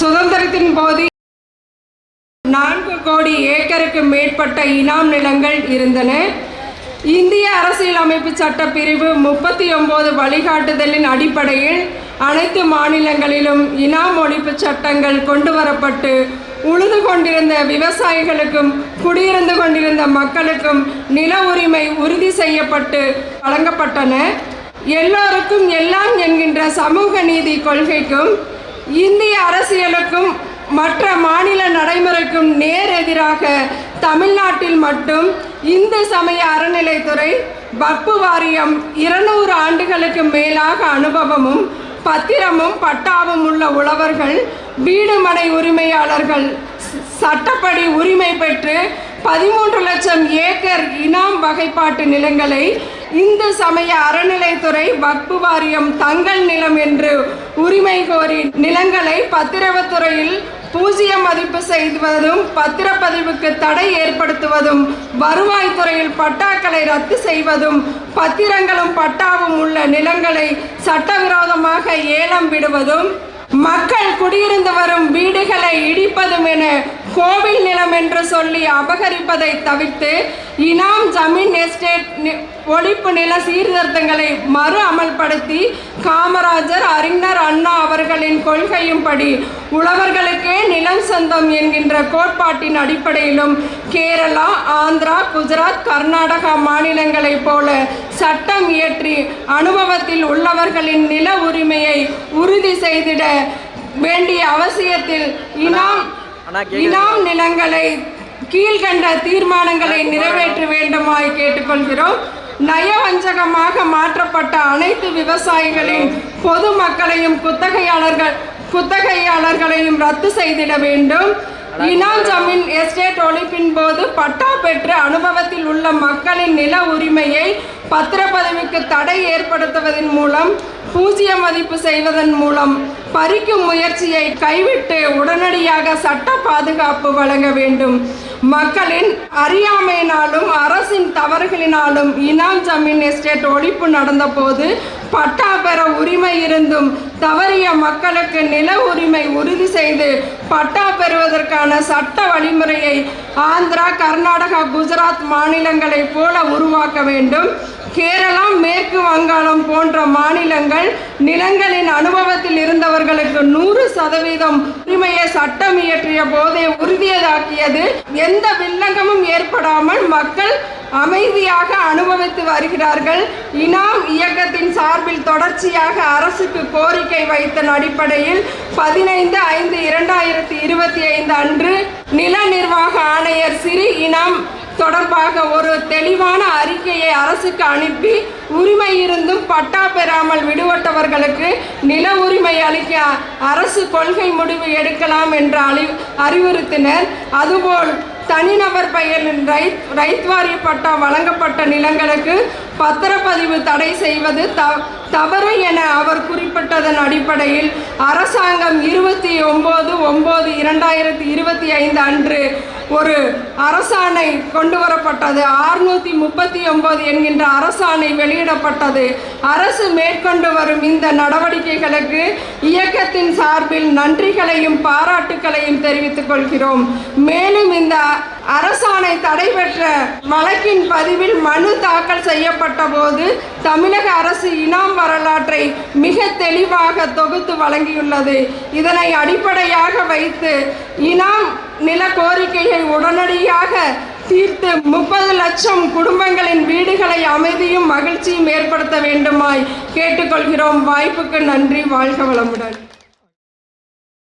சுதந்திரத்தின் போது 4 கோடி ஏக்கருக்கு மேற்பட்ட இனாம் நிலங்கள் இருந்தன. இந்திய அரசியலமைப்பு சட்ட பிரிவு 39 வழிகாட்டுதலின் அடிப்படையில் அனைத்து மாநிலங்களிலும் இனாம் ஒழிப்பு சட்டங்கள் கொண்டு வரப்பட்டு உழுது கொண்டிருந்த விவசாயிகளுக்கும் குடியிருந்து கொண்டிருந்த மக்களுக்கும் நில உரிமை உறுதி செய்யப்பட்டு வழங்கப்பட்டன. எல்லோருக்கும் எல்லாம் என்கின்ற சமூக நீதி கொள்கைக்கும் இந்திய அரசியலுக்கும் மற்ற மாநில நடைமுறைக்கும் நேர் எதிராக தமிழ்நாட்டில் மட்டும் இந்து சமய அறநிலைத்துறை வக்ஃபு வாரியம் 200 ஆண்டுகளுக்கு மேலாக அனுபவமும் பத்திரமும் பட்டாவும் உள்ள உழவர்கள் வீடு மனை உரிமையாளர்கள் சட்டப்படி உரிமை பெற்று 13 லட்சம் ஏக்கர் இனாம் வகைப்பாட்டு நிலங்களை இந்து சமய அறநிலைத்துறை வக்ஃபு வாரியம் தங்கள் நிலம் என்று உரிமை கோரி நிலங்களை பத்திரத்துறையில் பூஜ்ஜிய மதிப்பு செய்வதும் பத்திரப்பதிவுக்கு தடை ஏற்படுத்துவதும் வருவாய்த்துறையில் பட்டாக்களை ரத்து செய்வதும் பத்திரங்களும் பட்டாவும் உள்ள நிலங்களை சட்டவிரோதமாக ஏலம் விடுவதும் மக்கள் குடியிருந்து வரும் வீடுகளை இடிப்பதும் என கோவில் நிலம் என்று சொல்லி அபகரிப்பதை தவிர்த்து இனாம் ஜமீன் எஸ்டேட் ஒழிப்பு நில சீர்திருத்தங்களை மறு அமல்படுத்தி காமராஜர் அறிஞர் அண்ணா அவர்களின் கொள்கையும் படி உழவர்களுக்கே நிலம் சொந்தம் என்கின்ற கோட்பாட்டின் அடிப்படையிலும் கேரளா, ஆந்திரா, குஜராத், கர்நாடகா மாநிலங்களைப் போல சட்டம் இயற்றி அனுபவத்தில் உள்ளவர்களின் நில உரிமையை உறுதி செய்திட வேண்டிய அவசியத்தில் இனாம் நிலங்களை கீழ்கண்ட தீர்மானங்களை நிறைவேற்ற வேண்டுமாய் கேட்டுக்கொள்கிறோம். நயவஞ்சகமாக மாற்றப்பட்ட அனைத்து விவசாயிகளின் பொதுமக்களையும் குத்தகையாளர்களையும் ரத்து செய்திட வேண்டும். இனாம் ஜமீன் எஸ்டேட் ஒழிப்பின் போது பட்டா பெற்று அனுபவத்தில் உள்ள மக்களின் நில உரிமையை பத்திரப்பதிவுக்கு தடை ஏற்படுத்துவதன் மூலம் பூஜ்ஜிய மதிப்பு செய்வதன் மூலம் பறிக்கும் முயற்சியை கைவிட்டு உடனடியாக சட்ட பாதுகாப்பு வழங்க வேண்டும். மக்களின் அறியாமையினாலும் அரசின் தவறுகளினாலும் இனாம் ஜமீன் எஸ்டேட் ஒழிப்பு நடந்த போது பட்டா பெற உரிமை இருந்தும் தவறிய மக்களுக்கு நில உரிமை உறுதி செய்து பட்டா பெறுவதற்கான சட்ட வழிமுறையை ஆந்திரா, கர்நாடகா, குஜராத் மாநிலங்களைப் போல உருவாக்க வேண்டும். கேரளா, மேற்கு வங்காளம் போன்ற மாநிலங்கள் நிலங்களின் அனுபவத்தில் இருந்தவர்களுக்கு 100% உரிமையை சட்டம் இயற்றிய போதே உறுதியதாக்கியது. எந்த வில்லங்கமும் ஏற்படாமல் மக்கள் அமைதியாக அனுபவித்து வருகிறார்கள். இனாம் இயக்கத்தின் சார்பில் தொடர்ச்சியாக அரசுக்கு கோரிக்கை வைத்த அடிப்படையில் 15/5/2025 அன்று நில நிர்வாக ஆணையர் சிறி இனாம் தொடர்பாக ஒரு தெளிவான அறிக்கையை அரசுக்கு அனுப்பி உரிமை இருந்தும் பட்டா பெறாமல் விடுபட்டவர்களுக்கு நில உரிமை அளிக்க அரசு கொள்கை முடிவு எடுக்கலாம் என்று அறிவுறுத்தினர். அதுபோல் தனிநபர் பெயரில் ரைத்வாரிய பட்டா வழங்கப்பட்ட நிலங்களுக்கு பத்திரப்பதிவு தடை செய்வது தவறு என அவர் குறிப்பிட்டதன் அடிப்படையில் அரசாங்கம் 29/9/2025 அன்று ஒரு அரசாணை கொண்டு வரப்பட்டது. 639 என்கின்ற அரசாணை வெளியிடப்பட்டது. அரசு மேற்கொண்டு வரும் இந்த நடவடிக்கைகளுக்கு இயக்கத்தின் சார்பில் நன்றிகளையும் பாராட்டுகளையும் தெரிவித்துக் கொள்கிறோம். மேலும் இந்த அரசாணை தடைபெற்ற வழக்கின் பதிவில் மனு தாக்கல் செய்யப்பட்ட போது தமிழக அரசு இனாம் வரலாற்றை மிக தெளிவாக தொகுத்து வழங்கியுள்ளது. இதனை அடிப்படையாக வைத்து இனாம் நில கோரிக்கையை உடனடியாக தீர்த்து 30 லட்சம் குடும்பங்களின் வீடுகளை அமைதியும் மகிழ்ச்சியும் ஏற்படுத்த வேண்டுமாய் கேட்டுக்கொள்கிறோம். வாய்ப்புக்கு நன்றி. வாழ்க வளமுடன்.